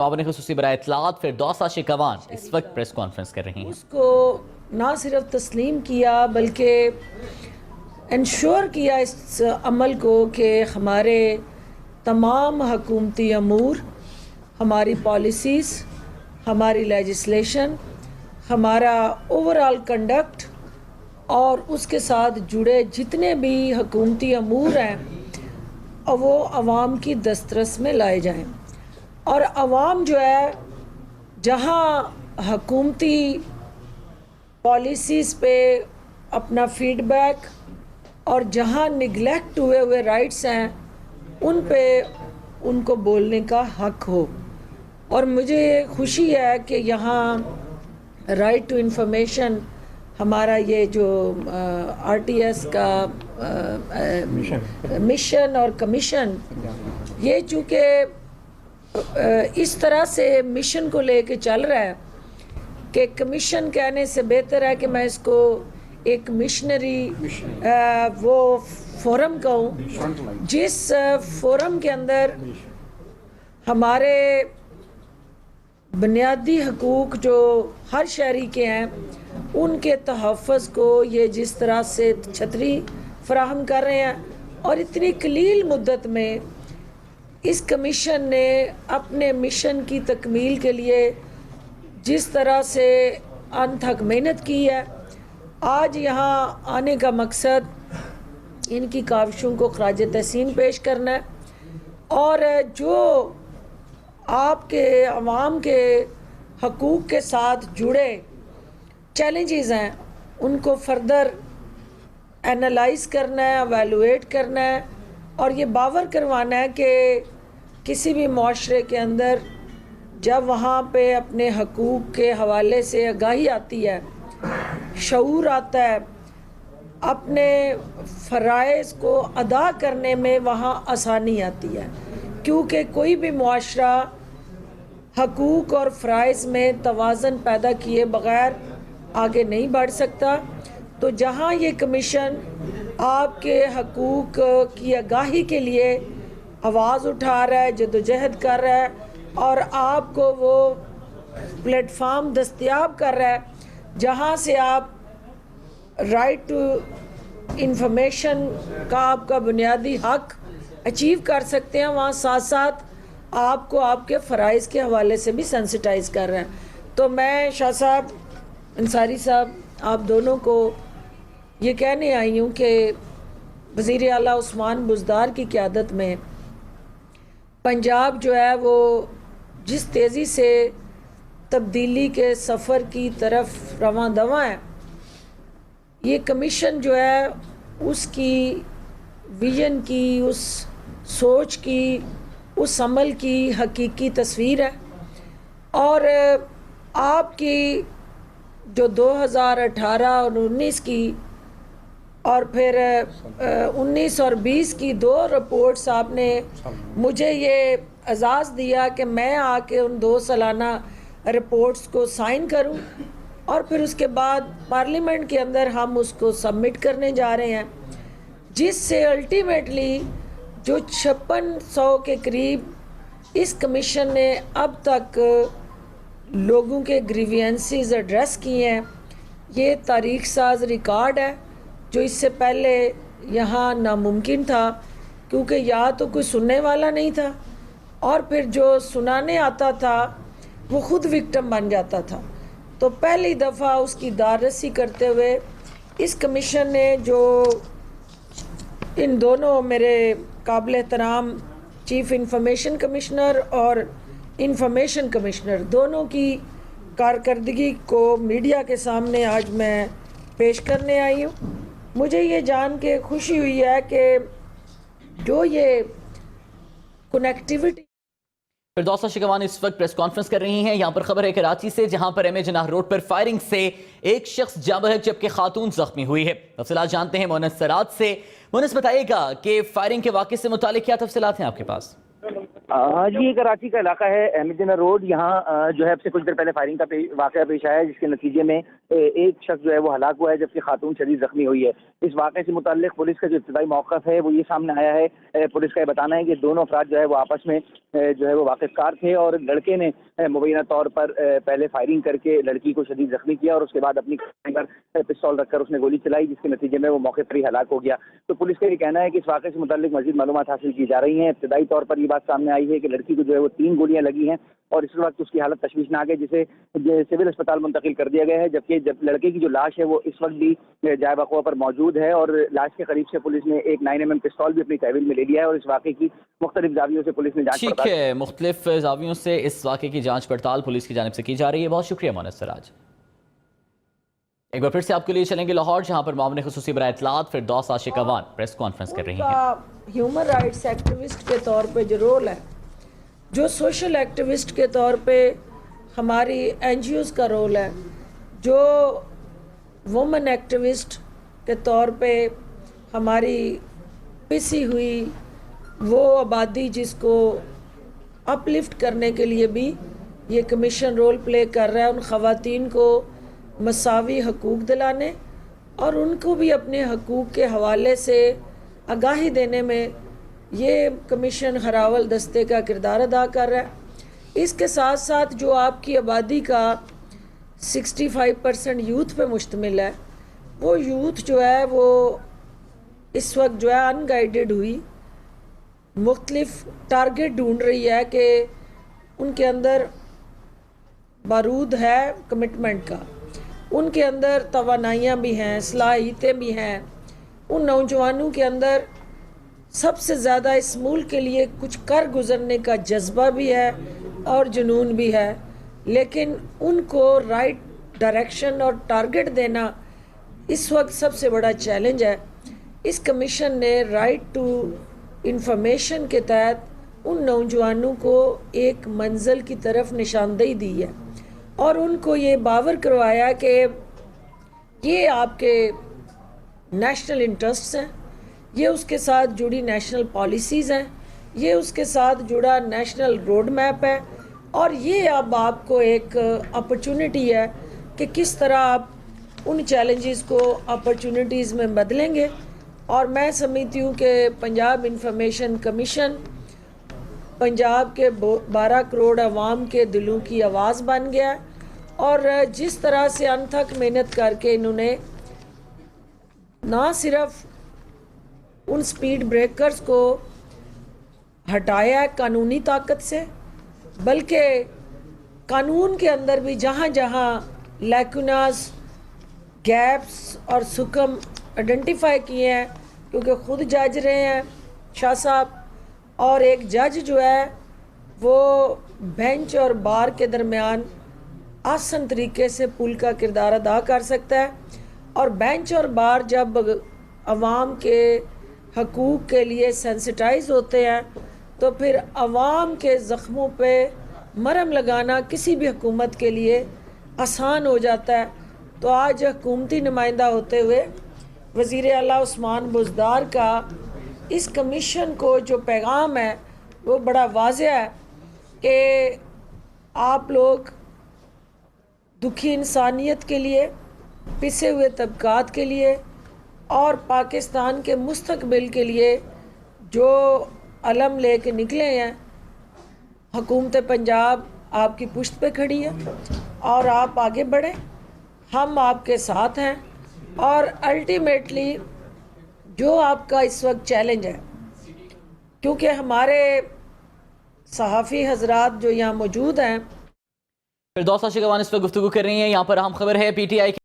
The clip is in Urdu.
معاون خصوصی برائے اطلاعات فردوسہ شکوان اس وقت پریس کانفرنس کر رہی ہیں۔ اس کو نہ صرف تسلیم کیا بلکہ انشور کیا اس عمل کو کہ ہمارے تمام حکومتی امور، ہماری پالیسیز، ہماری لیجسلیشن، ہمارا اوورآل کنڈکٹ اور اس کے ساتھ جڑے جتنے بھی حکومتی امور ہیں وہ عوام کی دسترس میں لائے جائیں، اور عوام جو ہے جہاں حکومتی پالیسیز پہ اپنا فیڈ بیک اور جہاں نگلیکٹ ہوئے رائٹس ہیں ان پہ ان کو بولنے کا حق ہو۔ اور مجھے خوشی ہے کہ یہاں رائٹ ٹو انفارمیشن ہمارا یہ جو آر ٹی ایس کا مشن اور کمیشن، یہ چونکہ اس طرح سے مشن کو لے کے چل رہا ہے کہ کمیشن کہنے سے بہتر ہے کہ میں اس کو ایک مشنری وہ فورم کہوں، جس فورم کے اندر ہمارے بنیادی حقوق جو ہر شہری کے ہیں ان کے تحفظ کو یہ جس طرح سے چھتری فراہم کر رہے ہیں، اور اتنی قلیل مدت میں اس کمیشن نے اپنے مشن کی تکمیل کے لیے جس طرح سے انتھک محنت کی ہے، آج یہاں آنے کا مقصد ان کی کاوشوں کو خراج تحسین پیش کرنا ہے، اور جو آپ کے عوام کے حقوق کے ساتھ جڑے چیلنجز ہیں ان کو فردر اینالائز کرنا ہے، ایویلویٹ کرنا ہے، اور یہ باور کروانا ہے کہ کسی بھی معاشرے کے اندر جب وہاں پہ اپنے حقوق کے حوالے سے آگاہی آتی ہے، شعور آتا ہے، اپنے فرائض کو ادا کرنے میں وہاں آسانی آتی ہے، کیونکہ کوئی بھی معاشرہ حقوق اور فرائض میں توازن پیدا کیے بغیر آگے نہیں بڑھ سکتا۔ تو جہاں یہ کمیشن آپ کے حقوق کی آگاہی کے لیے آواز اٹھا رہا ہے، جدوجہد کر رہا ہے، اور آپ کو وہ پلیٹ فارم دستیاب کر رہا ہے جہاں سے آپ رائٹ ٹو انفارمیشن کا آپ کا بنیادی حق اچیو کر سکتے ہیں، وہاں ساتھ ساتھ آپ کو آپ کے فرائض کے حوالے سے بھی سینسٹائز کر رہے ہیں۔ تو میں شاہ صاحب، انصاری صاحب، آپ دونوں کو یہ کہنے آئی ہوں کہ وزیر اعلیٰ عثمان بزدار کی قیادت میں پنجاب جو ہے وہ جس تیزی سے تبدیلی کے سفر کی طرف رواں دواں ہے، یہ کمیشن جو ہے اس کی ویژن کی، اس سوچ کی، اس عمل کی حقیقی تصویر ہے، اور آپ کی جو 2018 اور 19 کی اور پھر 19 اور 20 کی 2 رپورٹس آپ نے مجھے یہ اعزاز دیا کہ میں آ کے ان 2 سالانہ رپورٹس کو سائن کروں، اور پھر اس کے بعد پارلیمنٹ کے اندر ہم اس کو سبمٹ کرنے جا رہے ہیں، جس سے الٹیمیٹلی جو 5600 کے قریب اس کمیشن نے اب تک لوگوں کے گریوینسز ایڈریس کیے ہیں، یہ تاریخ ساز ریکارڈ ہے جو اس سے پہلے یہاں ناممکن تھا، کیونکہ یا تو کوئی سننے والا نہیں تھا، اور پھر جو سنانے آتا تھا وہ خود وکٹم بن جاتا تھا۔ تو پہلی دفعہ اس کی داررسی کرتے ہوئے اس کمیشن نے جو ان دونوں میرے قابل احترام چیف انفارمیشن کمشنر اور انفارمیشن کمشنر دونوں کی کارکردگی کو میڈیا کے سامنے آج میں پیش کرنے آئی ہوں۔ مجھے یہ جان کے خوشی ہوئی ہے کہ جو یہ کنیکٹیوٹی فردوسہ شکوان اس وقت پریس کانفرنس کر رہی ہیں۔ یہاں پر خبر ہے کراچی سے، جہاں پر ایم اے جناح روڈ پر فائرنگ سے ایک شخص جاں بحق جبکہ خاتون زخمی ہوئی ہے۔ تفصیلات جانتے ہیں مونس سرات سے۔ مونس، بتائیے گا کہ فائرنگ کے واقعے سے متعلق کیا تفصیلات ہیں آپ کے پاس؟ جی یہ کراچی کا علاقہ ہے احمد جناح روڈ. یہاں جو ہے اب سے کچھ دیر پہلے فائرنگ کا واقعہ پیش آیا ہے جس کے نتیجے میں ایک شخص جو ہے وہ ہلاک ہوا ہے جبکہ خاتون شدید زخمی ہوئی ہے. اس واقعے سے متعلق پولیس کا جو ابتدائی موقف ہے وہ یہ سامنے آیا ہے. پولیس کا یہ بتانا ہے کہ دونوں افراد جو ہے وہ آپس میں جو ہے وہ واقف کار تھے اور لڑکے نے مبینہ طور پر پہلے فائرنگ کر کے لڑکی کو شدید زخمی کیا اور اس کے بعد اپنی پر پستول رکھ کر اس نے گولی چلائی جس کے نتیجے میں وہ موقع پر ہی ہلاک ہو گیا. تو پولیس کا یہ کہنا ہے کہ اس واقعے سے متعلق مزید معلومات حاصل کی جا رہی ہیں. ابتدائی طور پر یہ بات سامنے آئی ہے کہ لڑکی کو جو ہے وہ 3 گولیاں لگی ہیں اور اس وقت اس کی حالت تشویشناک ہے جسے سول اسپتال منتقل کر دیا گیا ہے. جبکہ لڑکے کی جو لاش ہے وہ اس وقت بھی جائے وقوع پر موجود ہے اور لاش کے قریب سے پولیس نے ایک 9mm پستول بھی اپنی تحویل میں لے لیا ہے اور اس واقعے کی مختلف زاویوں سے پولیس نے جانچ ٹھیک ہے، مختلف زاویوں سے اس واقعے کی جانچ پڑتال پولیس کی جانب سے کی جا رہی ہے. بہت شکریہ مونس سراج. ایک بار پھر سے آپ کے لیے چلیں گے لاہور جہاں پر معاون خصوصی برائے اطلاعات فردوس عاشق اوان پریس کانفرنس کر رہی ہیں. ہیومن رائٹس ایکٹیوسٹ کے طور پہ جو رول ہے، جو سوشل ایکٹیوسٹ کے طور پہ ہماری این جی اوز کا رول ہے، جو وومن ایکٹیوسٹ کے طور پہ ہماری پسی ہوئی وہ آبادی جس کو اپ لفٹ کرنے کے لیے بھی یہ کمیشن رول پلے کر رہا ہے، ان خواتین کو مساوی حقوق دلانے اور ان کو بھی اپنے حقوق کے حوالے سے آگاہی دینے میں یہ کمیشن ہراول دستے کا کردار ادا کر رہا ہے. اس کے ساتھ ساتھ جو آپ کی آبادی کا 65% یوتھ پہ مشتمل ہے، وہ یوتھ جو ہے وہ اس وقت جو ہے ان گائیڈڈ ہوئی مختلف ٹارگٹ ڈھونڈ رہی ہے کہ ان کے اندر بارود ہے کمٹمنٹ کا، ان کے اندر توانائیاں بھی ہیں، صلاحیتیں بھی ہیں. ان نوجوانوں کے اندر سب سے زیادہ اس ملک کے لیے کچھ کر گزرنے کا جذبہ بھی ہے اور جنون بھی ہے، لیکن ان کو رائٹ ڈائریکشن اور ٹارگٹ دینا اس وقت سب سے بڑا چیلنج ہے. اس کمیشن نے رائٹ ٹو انفارمیشن کے تحت ان نوجوانوں کو ایک منزل کی طرف نشاندہی دی ہے اور ان کو یہ باور کروایا کہ یہ آپ کے نیشنل انٹرسٹس ہیں، یہ اس کے ساتھ جڑی نیشنل پالیسیز ہیں، یہ اس کے ساتھ جڑا نیشنل روڈ میپ ہے اور یہ اب آپ کو ایک اپرچونٹی ہے کہ کس طرح آپ ان چیلنجز کو اپرچونٹیز میں بدلیں گے. اور میں سمجھتی ہوں کہ پنجاب انفارمیشن کمیشن پنجاب کے 12 کروڑ عوام کے دلوں کی آواز بن گیا اور جس طرح سے انتھک محنت کر کے انہوں نے نہ صرف ان سپیڈ بریکرز کو ہٹایا ہے قانونی طاقت سے، بلکہ قانون کے اندر بھی جہاں جہاں لیکوناز، گیپس اور سکم آئیڈینٹیفائی کیے ہیں، کیونکہ خود جج رہے ہیں شاہ صاحب اور ایک جج جو ہے وہ بینچ اور بار کے درمیان آسن طریقے سے پل کا کردار ادا کر سکتا ہے. اور بینچ اور بار جب عوام کے حقوق کے لیے سینسٹائز ہوتے ہیں تو پھر عوام کے زخموں پہ مرہم لگانا کسی بھی حکومت کے لیے آسان ہو جاتا ہے. تو آج حکومتی نمائندہ ہوتے ہوئے وزیر اعلیٰ عثمان بزدار کا اس کمیشن کو جو پیغام ہے وہ بڑا واضح ہے کہ آپ لوگ دکھی انسانیت کے لیے، پسے ہوئے طبقات کے لیے اور پاکستان کے مستقبل کے لیے جو علم لے کے نکلے ہیں، حکومت پنجاب آپ کی پشت پہ کھڑی ہے اور آپ آگے بڑھیں، ہم آپ کے ساتھ ہیں. اور الٹیمیٹلی جو آپ کا اس وقت چیلنج ہے، کیونکہ ہمارے صحافی حضرات جو یہاں موجود ہیں فردوس عاشق اوان اس پہ گفتگو کر رہی ہیں. یہاں پر اہم خبر ہے پی ٹی آئی